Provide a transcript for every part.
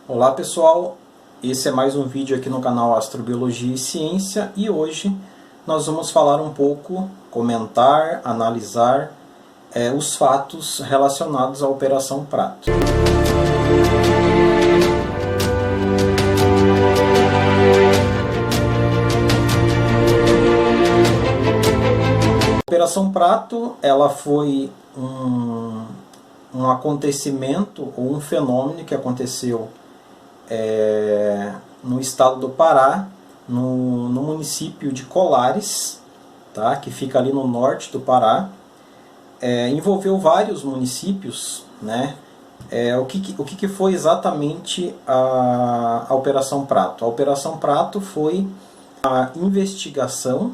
Olá pessoal, esse é mais um vídeo aqui no canal Astrobiologia e Ciência e hoje nós vamos falar um pouco, comentar, analisar os fatos relacionados à Operação Prato. A Operação Prato ela foi um acontecimento ou um fenômeno que aconteceu no estado do Pará, no município de Colares, tá? Que fica ali no norte do Pará. Envolveu vários municípios, né? O que foi exatamente a Operação Prato? A Operação Prato foi a investigação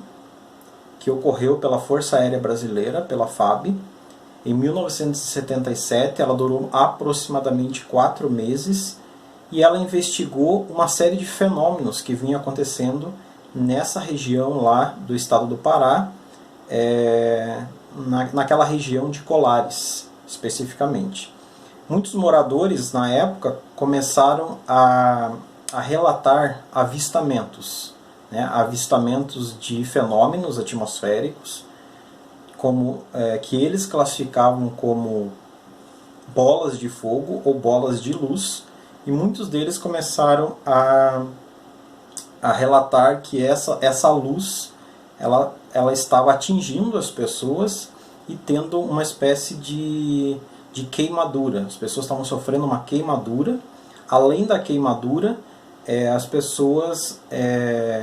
que ocorreu pela Força Aérea Brasileira, pela FAB. Em 1977, ela durou aproximadamente 4 meses e ela investigou uma série de fenômenos que vinham acontecendo nessa região lá do estado do Pará, naquela região de Colares, especificamente. Muitos moradores, na época, começaram a relatar avistamentos, né? Avistamentos de fenômenos atmosféricos, que eles classificavam como bolas de fogo ou bolas de luz, e muitos deles começaram a relatar que essa luz ela estava atingindo as pessoas e tendo uma espécie de queimadura. As pessoas estavam sofrendo uma queimadura. Além da queimadura, as pessoas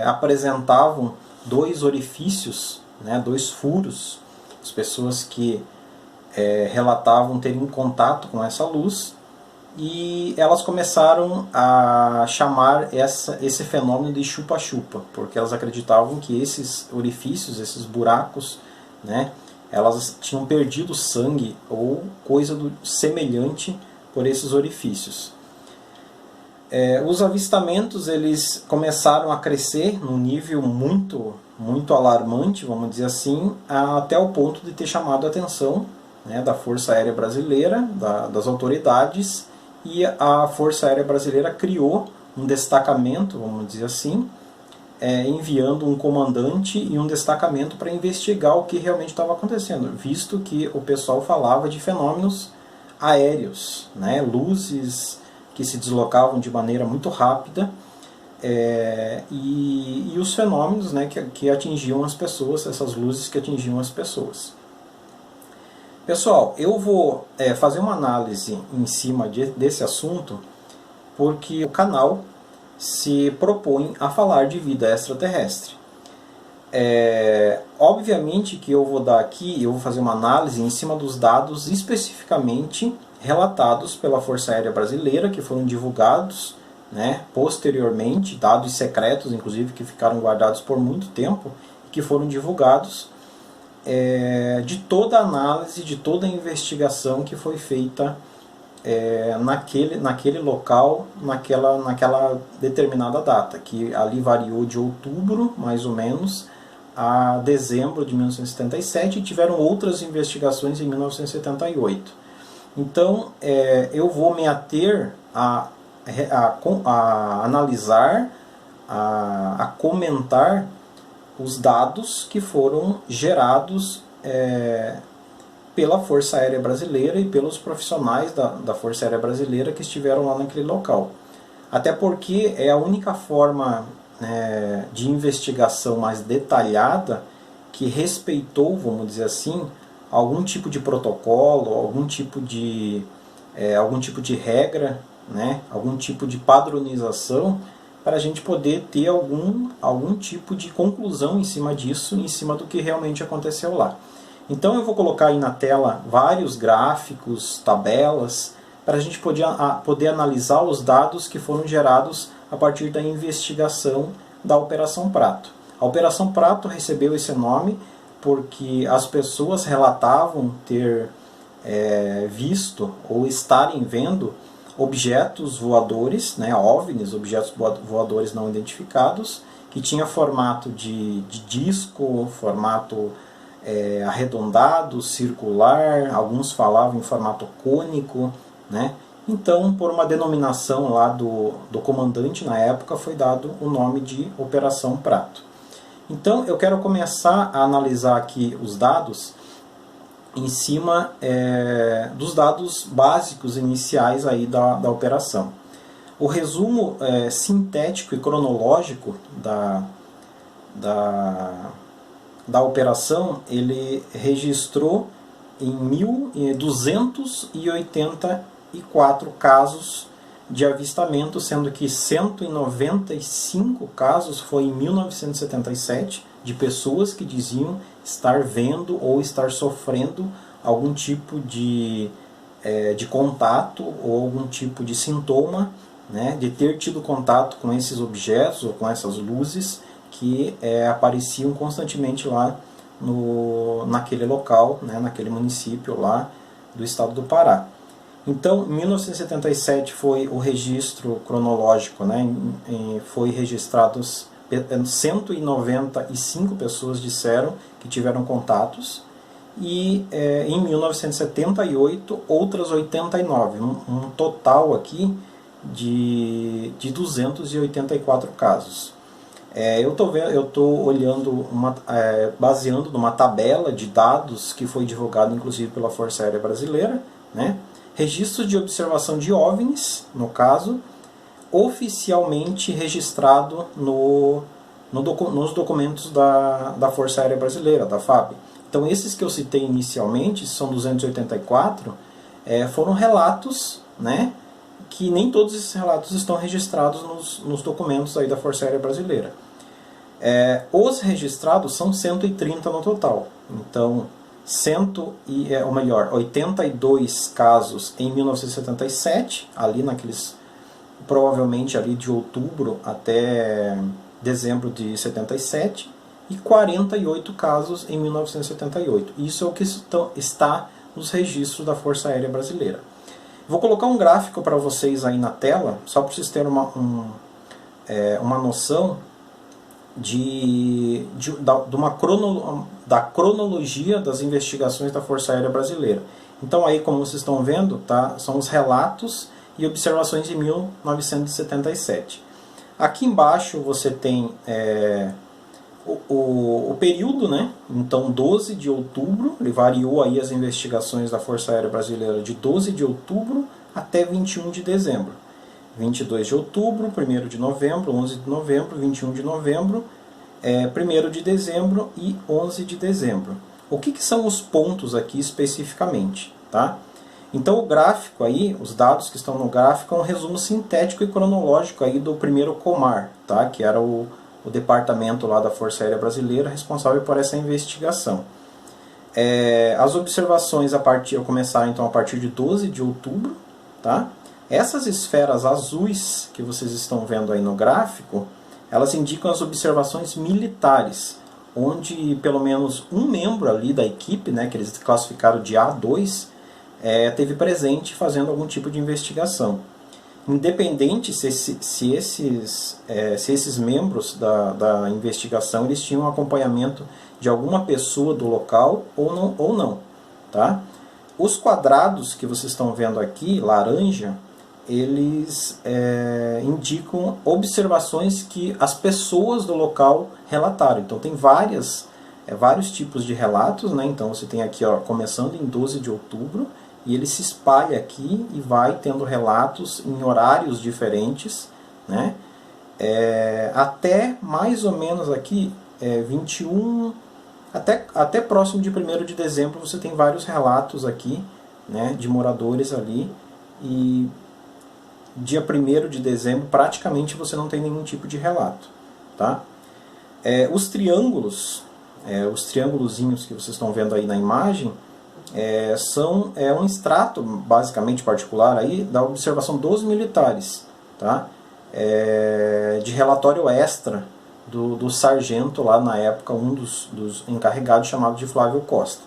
apresentavam 2 orifícios, né, 2 furos. As pessoas que relatavam terem contato com essa luz, e elas começaram a chamar esse fenômeno de chupa-chupa, porque elas acreditavam que esses orifícios, esses buracos, né, elas tinham perdido sangue ou coisa semelhante por esses orifícios. Os avistamentos eles começaram a crescer num nível muito alarmante, vamos dizer assim, até o ponto de ter chamado a atenção, né, da Força Aérea Brasileira, das autoridades, e a Força Aérea Brasileira criou um destacamento, vamos dizer assim, enviando um comandante e um destacamento para investigar o que realmente estava acontecendo, visto que o pessoal falava de fenômenos aéreos, né, luzes que se deslocavam de maneira muito rápida, e os fenômenos, né, que atingiam as pessoas, essas luzes que atingiam as pessoas. Pessoal, eu vou fazer uma análise em cima desse assunto, porque o canal se propõe a falar de vida extraterrestre. Obviamente que eu vou fazer uma análise em cima dos dados especificamente relatados pela Força Aérea Brasileira, que foram divulgados, né, posteriormente, dados secretos, inclusive, que ficaram guardados por muito tempo, e que foram divulgados, de toda a análise, de toda a investigação que foi feita naquele local, naquela determinada data, que ali variou de outubro, mais ou menos, a dezembro de 1977, e tiveram outras investigações em 1978. Então, eu vou me ater a analisar, a comentar os dados que foram gerados pela Força Aérea Brasileira e pelos profissionais da Força Aérea Brasileira que estiveram lá naquele local. Até porque é a única forma de investigação mais detalhada que respeitou, vamos dizer assim, algum tipo de protocolo, algum tipo de regra, né, algum tipo de padronização, para a gente poder ter algum tipo de conclusão em cima disso, em cima do que realmente aconteceu lá. Então eu vou colocar aí na tela vários gráficos, tabelas, para a gente poder analisar os dados que foram gerados a partir da investigação da Operação Prato. A Operação Prato recebeu esse nome porque as pessoas relatavam ter visto ou estarem vendo objetos voadores, né, OVNIs, objetos voadores não identificados, que tinha formato de disco, formato arredondado, circular, alguns falavam em formato cônico, né, Então, por uma denominação lá do comandante na época, foi dado o nome de Operação Prato. Então, eu quero começar a analisar aqui os dados em cima dos dados básicos iniciais aí da operação. O resumo sintético e cronológico da operação, ele registrou em 1.284 casos de avistamento, sendo que 195 casos foi em 1977, de pessoas que diziam estar vendo ou estar sofrendo algum tipo de contato ou algum tipo de sintoma, né, de ter tido contato com esses objetos ou com essas luzes que apareciam constantemente lá naquele local, né, naquele município lá do estado do Pará. Então, 1977 foi o registro cronológico, né, foi registrados 195 pessoas disseram que tiveram contatos, e em 1978 outras 89, um total aqui de 284 casos. Eu estou olhando, baseando numa tabela de dados que foi divulgada inclusive pela Força Aérea Brasileira, né? Registro de observação de OVNIs, no caso, oficialmente registrado nos documentos da Força Aérea Brasileira, da FAB. Então esses que eu citei inicialmente, são 284, foram relatos, né, que nem todos esses relatos estão registrados nos documentos aí da Força Aérea Brasileira. Os registrados são 130 no total. Então, 82 casos em 1977, ali naqueles, provavelmente ali de outubro até dezembro de 77, e 48 casos em 1978. Isso é o que está nos registros da Força Aérea Brasileira. Vou colocar um gráfico para vocês aí na tela, só para vocês terem uma noção da cronologia das investigações da Força Aérea Brasileira. Então aí, como vocês estão vendo, tá, são os relatos e observações de 1977. Aqui embaixo você tem o período, né? Então 12 de outubro, ele variou aí as investigações da Força Aérea Brasileira de 12 de outubro até 21 de dezembro. 22 de outubro, 1º de novembro, 11 de novembro, 21 de novembro, 1º de dezembro e 11 de dezembro. O que são os pontos aqui especificamente? Tá? Então o gráfico aí, os dados que estão no gráfico, é um resumo sintético e cronológico aí do primeiro Comar, tá? Que era o departamento lá da Força Aérea Brasileira responsável por essa investigação. As observações começaram então a partir de 12 de outubro, tá? Essas esferas azuis que vocês estão vendo aí no gráfico, elas indicam as observações militares, onde pelo menos um membro ali da equipe, né, que eles classificaram de A2, teve presente fazendo algum tipo de investigação. Independente se esses membros da investigação eles tinham acompanhamento de alguma pessoa do local ou não, tá? Os quadrados que vocês estão vendo aqui, laranja, eles indicam observações que as pessoas do local relataram. Então tem vários tipos de relatos, né? Então você tem aqui, ó, começando em 12 de outubro, e ele se espalha aqui e vai tendo relatos em horários diferentes, né? Até mais ou menos aqui 21, até próximo de 1º de dezembro você tem vários relatos aqui, né, de moradores ali, e dia 1º de dezembro praticamente você não tem nenhum tipo de relato, tá? Os triângulos, os triângulozinhos que vocês estão vendo aí na imagem, são um extrato basicamente particular aí da observação dos militares, tá? De relatório extra do sargento lá na época, um dos encarregados, chamado de Flávio Costa.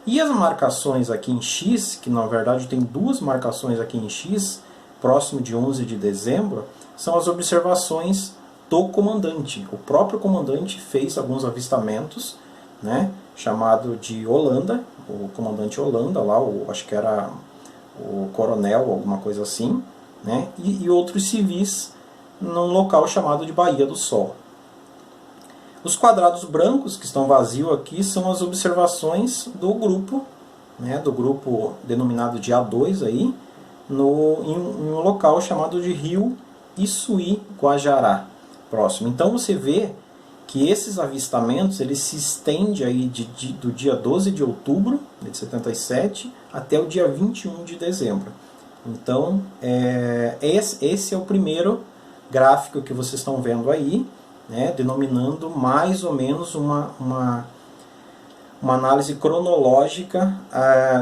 E as marcações aqui em X, que na verdade tem duas marcações aqui em X, próximo de 11 de dezembro, são as observações do comandante. O próprio comandante fez alguns avistamentos, né, chamado de Holanda, o comandante Holanda lá, acho que era o coronel, alguma coisa assim, né? E outros civis num local chamado de Baía do Sol. Os quadrados brancos que estão vazios aqui são as observações do grupo, né, do grupo denominado de A2 aí, em um local chamado de Rio Issuí Guajará, próximo. Então você vê que esses avistamentos eles se estendem aí do dia 12 de outubro de 77 até o dia 21 de dezembro. Então esse é o primeiro gráfico que vocês estão vendo aí, né, denominando mais ou menos uma análise cronológica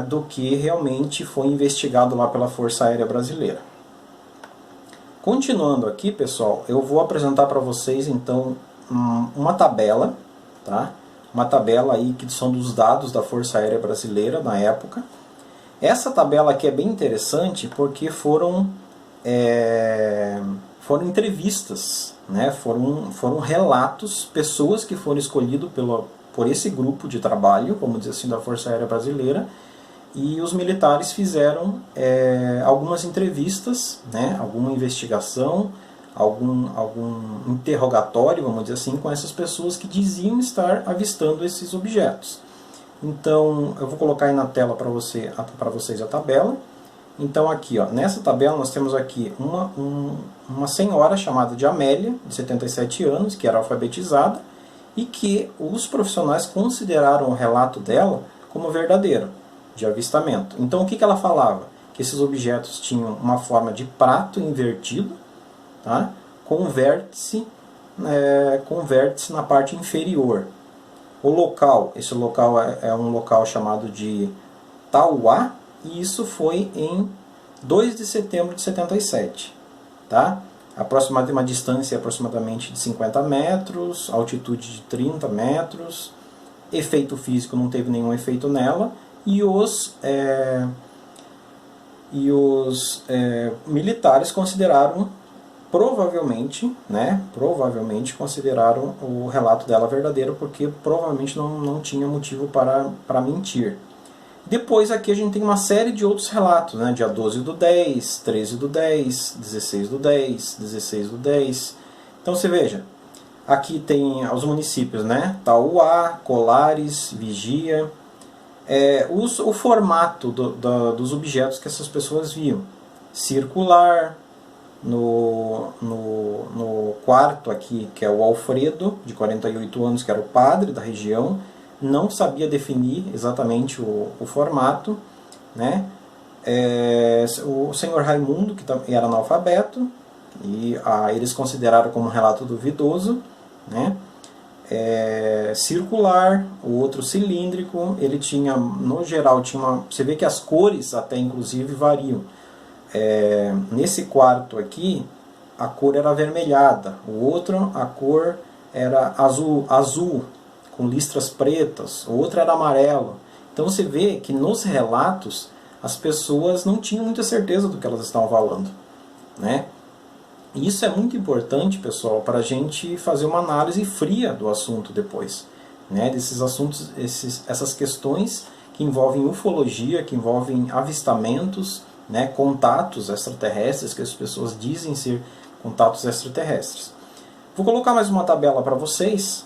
do que realmente foi investigado lá pela Força Aérea Brasileira. Continuando aqui, pessoal, eu vou apresentar para vocês então uma tabela, tá? Uma tabela aí que são dos dados da Força Aérea Brasileira na época. Essa tabela aqui é bem interessante porque foram entrevistas, né? Foram relatos, pessoas que foram escolhidas por esse grupo de trabalho, vamos dizer assim, da Força Aérea Brasileira, e os militares fizeram algumas entrevistas, né? Alguma investigação, algum interrogatório, vamos dizer assim, com essas pessoas que diziam estar avistando esses objetos. Então, eu vou colocar aí na tela para vocês a tabela. Então aqui, ó, nessa tabela nós temos aqui uma senhora chamada de Amélia, de 77 anos, que era alfabetizada, e que os profissionais consideraram o relato dela como verdadeiro, de avistamento. Então o que ela falava? Que esses objetos tinham uma forma de prato invertido, tá? com vértice na parte inferior. Esse local é um local chamado de Tauá, e isso foi em 2 de setembro de 77. Tá? Tem uma distância aproximadamente de 50 metros, altitude de 30 metros, efeito físico não teve nenhum efeito nela, e os militares consideraram, provavelmente consideraram o relato dela verdadeiro, porque provavelmente não tinha motivo para mentir. Depois aqui a gente tem uma série de outros relatos, né? Dia 12 do 10, 13 do 10, 16 do 10, 16 do 10. Então você veja, aqui tem os municípios, né? Tauá, Colares, Vigia. O formato dos objetos que essas pessoas viam. Circular, no quarto aqui, que é o Alfredo, de 48 anos, que era o padre da região, não sabia definir exatamente o formato, né? O senhor Raimundo, que era analfabeto, e eles consideraram como um relato duvidoso, né? Circular, o outro cilíndrico, ele tinha, no geral, você vê que as cores até inclusive variam. Nesse quarto aqui, a cor era avermelhada, o outro, a cor era azul, com listras pretas, o outro era amarelo. Então você vê que nos relatos as pessoas não tinham muita certeza do que elas estavam falando, né? E isso é muito importante, pessoal, para a gente fazer uma análise fria do assunto depois, né? Desses assuntos, essas questões que envolvem ufologia, que envolvem avistamentos, né? Contatos extraterrestres, que as pessoas dizem ser contatos extraterrestres. Vou colocar mais uma tabela para vocês.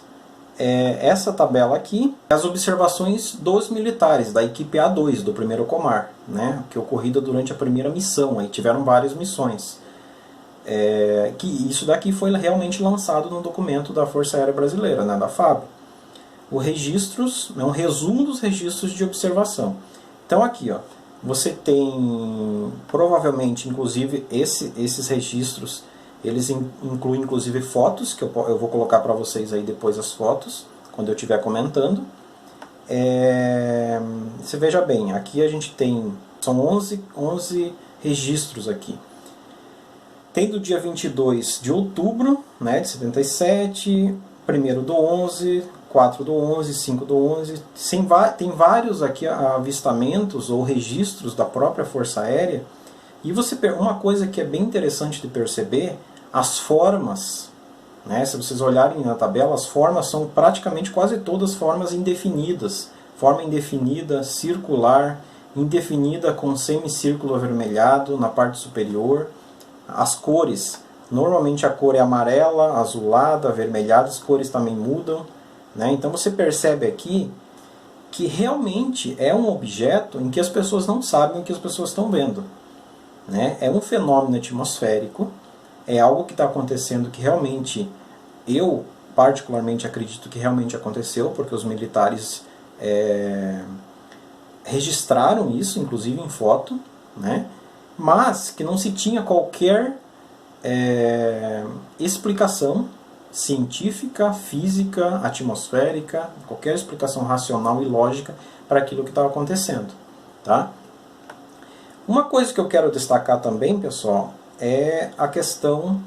Essa tabela aqui é as observações dos militares da equipe A2 do 1º Comar, né, que ocorrida durante a primeira missão. Aí tiveram várias missões. Que isso daqui foi realmente lançado no documento da Força Aérea Brasileira, né, da FAB. Os registros, um resumo dos registros de observação. Então aqui, ó, você tem provavelmente, inclusive, esses registros. Eles incluem inclusive fotos, que eu vou colocar para vocês aí depois as fotos, quando eu estiver comentando. Você veja bem, aqui a gente tem, são 11 registros aqui. Tem do dia 22 de outubro, né, de 77, 1º do 11, 4 do 11, 5 do 11. Tem vários aqui avistamentos ou registros da própria Força Aérea. E uma coisa que é bem interessante de perceber, as formas, né? Se vocês olharem na tabela, as formas são praticamente quase todas formas indefinidas. Forma indefinida, circular, indefinida com semicírculo avermelhado na parte superior. As cores, normalmente a cor é amarela, azulada, avermelhada, as cores também mudam, né? Então você percebe aqui que realmente é um objeto em que as pessoas não sabem o que as pessoas estão vendo, né? É um fenômeno atmosférico, é algo que está acontecendo que realmente eu particularmente acredito que realmente aconteceu, porque os militares registraram isso, inclusive em foto, né? Mas que não se tinha qualquer explicação científica, física, atmosférica, qualquer explicação racional e lógica para aquilo que estava acontecendo, tá? Uma coisa que eu quero destacar também, pessoal, é a questão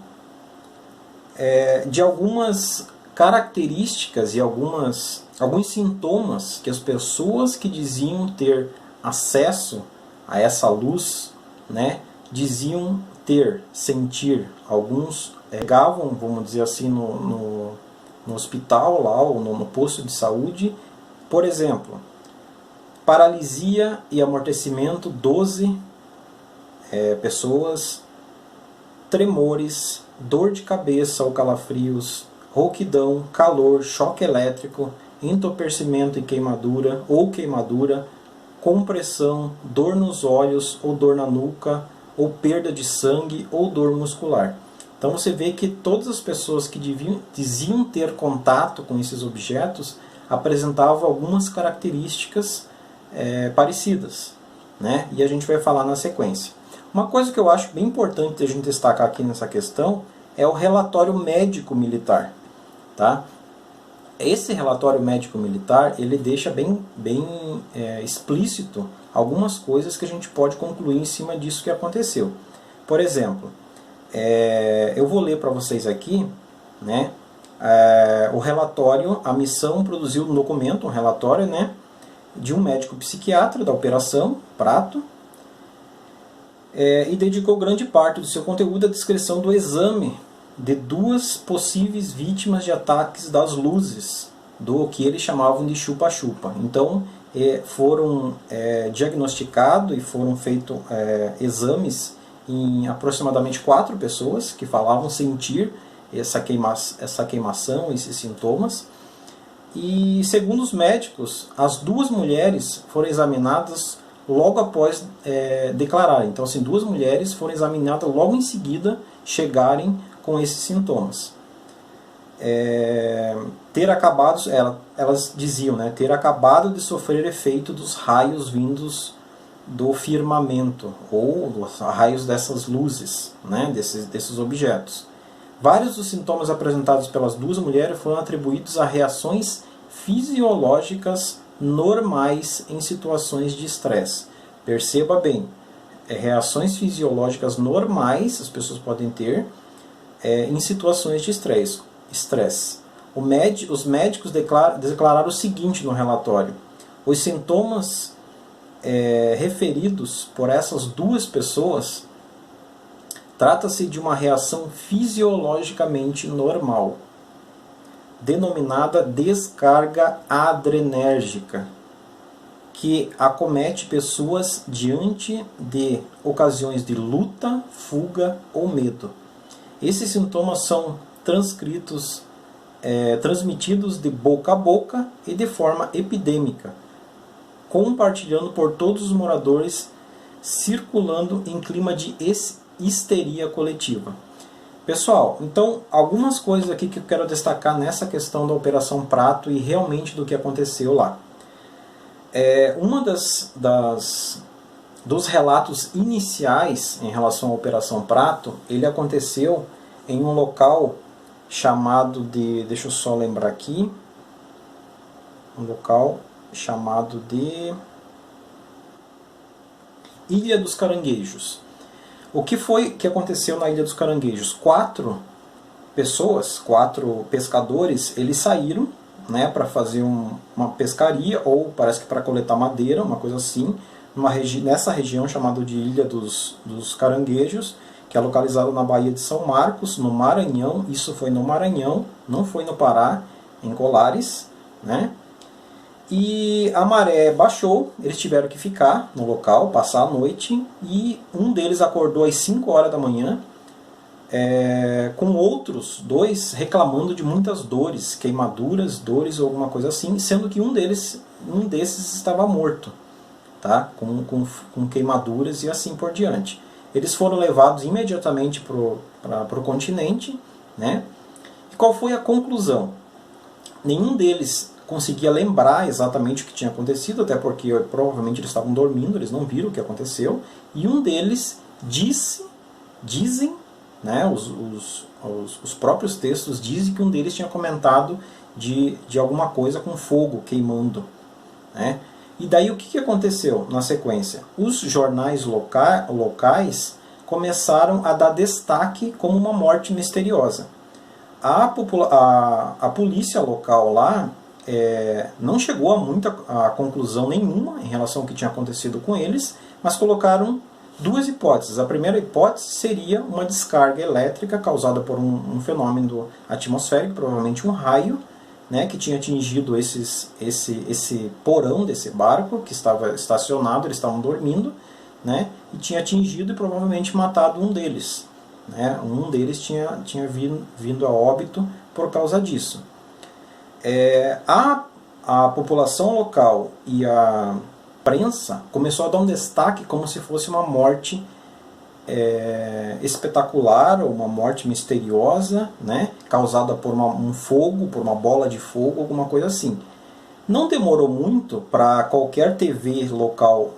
de algumas características e alguns sintomas que as pessoas que diziam ter acesso a essa luz, né, diziam sentir. Alguns chegavam, vamos dizer assim, no hospital lá, ou no posto de saúde, por exemplo, paralisia e amortecimento, 12 pessoas, tremores, dor de cabeça ou calafrios, rouquidão, calor, choque elétrico, entorpecimento e queimadura ou queimadura, compressão, dor nos olhos ou dor na nuca, ou perda de sangue ou dor muscular. Então você vê que todas as pessoas que diziam ter contato com esses objetos apresentavam algumas características parecidas, né? E a gente vai falar na sequência. Uma coisa que eu acho bem importante a gente destacar aqui nessa questão é o relatório médico militar, tá? Esse relatório médico militar, ele deixa bem explícito algumas coisas que a gente pode concluir em cima disso que aconteceu. Por exemplo, eu vou ler para vocês aqui, né, o relatório. A missão produziu um documento, um relatório, né, de um médico psiquiatra da Operação Prato, e dedicou grande parte do seu conteúdo à descrição do exame de 2 possíveis vítimas de ataques das luzes, do que eles chamavam de chupa-chupa. Então, foram diagnosticados e foram feitos exames em aproximadamente 4 pessoas que falavam sentir essa queimação, esses sintomas. E, segundo os médicos, as 2 mulheres foram examinadas logo após declarar. Então, assim, 2 mulheres foram examinadas logo em seguida chegarem com esses sintomas. Elas diziam, né, ter acabado de sofrer efeito dos raios vindos do firmamento, ou dos raios dessas luzes, né, desses objetos. Vários dos sintomas apresentados pelas 2 mulheres foram atribuídos a reações fisiológicas normais em situações de estresse. Perceba bem, reações fisiológicas normais as pessoas podem ter em situações de estresse. Os médicos declararam o seguinte no relatório: os sintomas referidos por essas 2 pessoas trata-se de uma reação fisiologicamente normal, denominada descarga adrenérgica, que acomete pessoas diante de ocasiões de luta, fuga ou medo. Esses sintomas são transmitidos de boca a boca e de forma epidêmica, compartilhando por todos os moradores, circulando em clima de histeria coletiva. Pessoal, então, algumas coisas aqui que eu quero destacar nessa questão da Operação Prato e realmente do que aconteceu lá. Dos relatos iniciais em relação à Operação Prato, ele aconteceu em um local chamado de, deixa eu só lembrar aqui, um local chamado de Ilha dos Caranguejos. O que foi que aconteceu na Ilha dos Caranguejos? 4 pescadores, eles saíram, né, para fazer uma pescaria, ou parece que para coletar madeira, uma coisa assim, nessa região chamada de Ilha dos Caranguejos, que é localizada na Baía de São Marcos, no Maranhão. Isso foi no Maranhão, não foi no Pará, em Colares, né? E a maré baixou, eles tiveram que ficar no local, passar a noite, e um deles acordou às 5 horas da manhã, com outros dois reclamando de muitas dores, queimaduras, dores ou alguma coisa assim, sendo que um desses estava morto, tá? com queimaduras e assim por diante. Eles foram levados imediatamente para o continente, né? E qual foi a conclusão? Nenhum deles conseguia lembrar exatamente o que tinha acontecido, até porque provavelmente eles estavam dormindo, eles não viram o que aconteceu, e um deles dizem, né, os próprios textos dizem que um deles tinha comentado de alguma coisa com fogo queimando, né? E daí o que aconteceu na sequência? Os jornais locais começaram a dar destaque como uma morte misteriosa. A polícia local lá não chegou a conclusão nenhuma em relação ao que tinha acontecido com eles, mas colocaram duas hipóteses. A primeira hipótese seria uma descarga elétrica causada por um fenômeno atmosférico, provavelmente um raio, né, que tinha atingido esse porão desse barco que estava estacionado, eles estavam dormindo, né, e tinha atingido e provavelmente matado um deles. Né, um deles tinha vindo a óbito por causa disso. A população local e a prensa começou a dar um destaque como se fosse uma morte espetacular, ou uma morte misteriosa, né, causada por um fogo, por uma bola de fogo, alguma coisa assim. Não demorou muito para qualquer TV local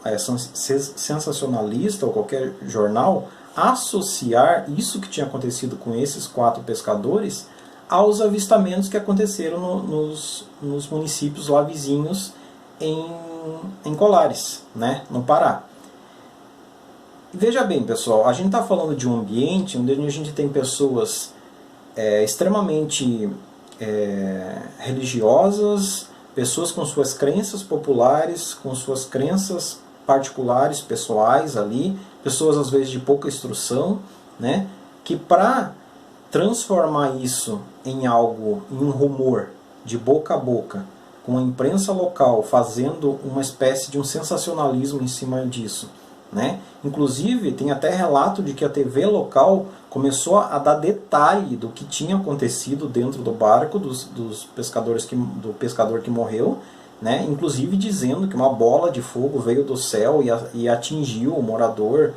sensacionalista ou qualquer jornal associar isso que tinha acontecido com esses 4 pescadores aos avistamentos que aconteceram nos municípios lá vizinhos em Colares, né, no Pará. Veja bem, pessoal, a gente está falando de um ambiente onde a gente tem pessoas extremamente religiosas, pessoas com suas crenças populares, com suas crenças particulares, pessoais ali, pessoas às vezes de pouca instrução, né, que para transformar isso em um rumor de boca a boca, com a imprensa local fazendo uma espécie de um sensacionalismo em cima disso, né? Inclusive tem até relato de que a TV local começou a dar detalhe do que tinha acontecido dentro do barco do pescador que morreu, né? Inclusive dizendo que uma bola de fogo veio do céu e atingiu o morador,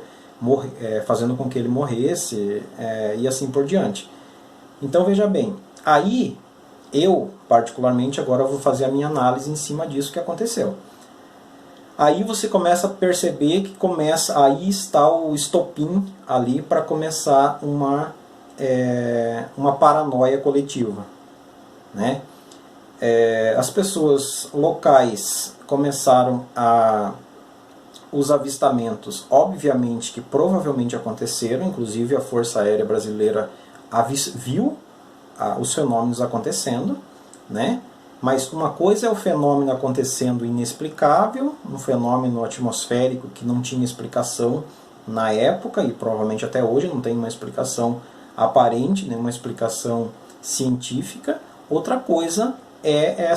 fazendo com que ele morresse, e assim por diante. Então veja bem, aí eu particularmente agora vou fazer a minha análise em cima disso que aconteceu. Aí você começa a perceber que aí está o estopim ali para começar uma paranoia coletiva, né? As pessoas locais começaram os avistamentos, obviamente que provavelmente aconteceram, inclusive a Força Aérea Brasileira viu os fenômenos acontecendo, né? Mas uma coisa é o fenômeno acontecendo inexplicável, um fenômeno atmosférico que não tinha explicação na época, e provavelmente até hoje não tem uma explicação aparente, nenhuma explicação científica. Outra coisa é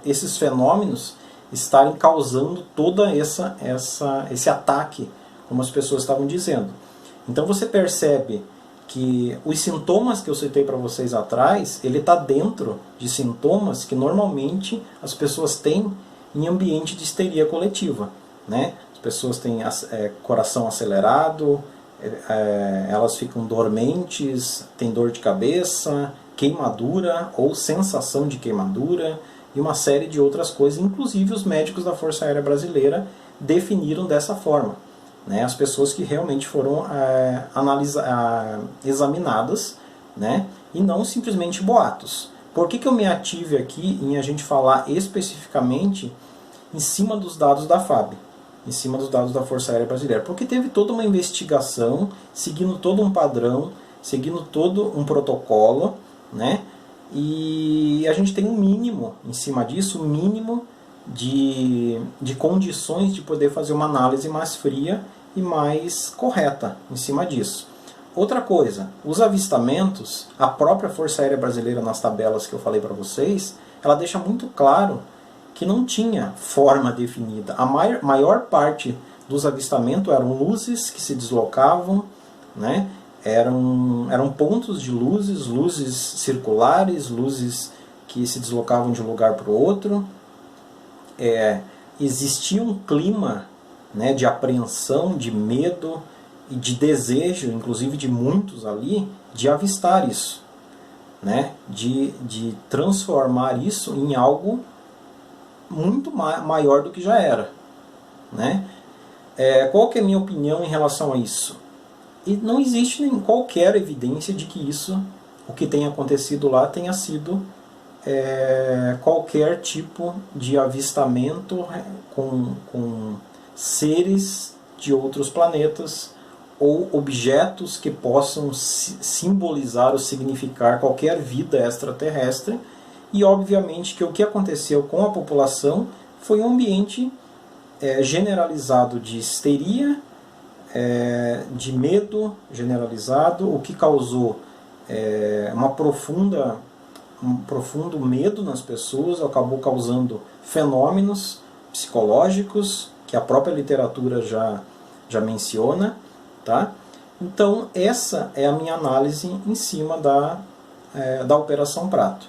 esses fenômenos estarem causando toda esse ataque, como as pessoas estavam dizendo. Então você percebe que os sintomas que eu citei para vocês atrás, ele está dentro de sintomas que normalmente as pessoas têm em ambiente de histeria coletiva, né? As pessoas têm coração acelerado, elas ficam dormentes, têm dor de cabeça, queimadura ou sensação de queimadura e uma série de outras coisas, inclusive os médicos da Força Aérea Brasileira definiram dessa forma. Né, as pessoas que realmente foram examinadas, né, e não simplesmente boatos. Por que eu me ative aqui em a gente falar especificamente em cima dos dados da FAB, em cima dos dados da Força Aérea Brasileira? Porque teve toda uma investigação, seguindo todo um padrão, seguindo todo um protocolo, né, e a gente tem um mínimo em cima disso, um mínimo de condições de poder fazer uma análise mais fria e mais correta em cima disso. Outra coisa, os avistamentos, a própria Força Aérea Brasileira nas tabelas que eu falei para vocês, ela deixa muito claro que não tinha forma definida. A maior parte dos avistamentos eram luzes que se deslocavam, né? Eram pontos de luzes, luzes circulares, luzes que se deslocavam de um lugar para o outro. Existia um clima, né, de apreensão, de medo e de desejo, inclusive de muitos ali, de avistar isso, né, de transformar isso em algo muito maior do que já era, né? Qual que é a minha opinião em relação a isso? E não existe nem qualquer evidência de que isso, o que tenha acontecido lá, tenha sido qualquer tipo de avistamento com seres de outros planetas ou objetos que possam simbolizar ou significar qualquer vida extraterrestre. E obviamente que o que aconteceu com a população foi um ambiente generalizado de histeria, de medo generalizado, o que causou um profundo medo nas pessoas, acabou causando fenômenos psicológicos que a própria literatura já menciona, tá? Então essa é a minha análise em cima da Operação Prato.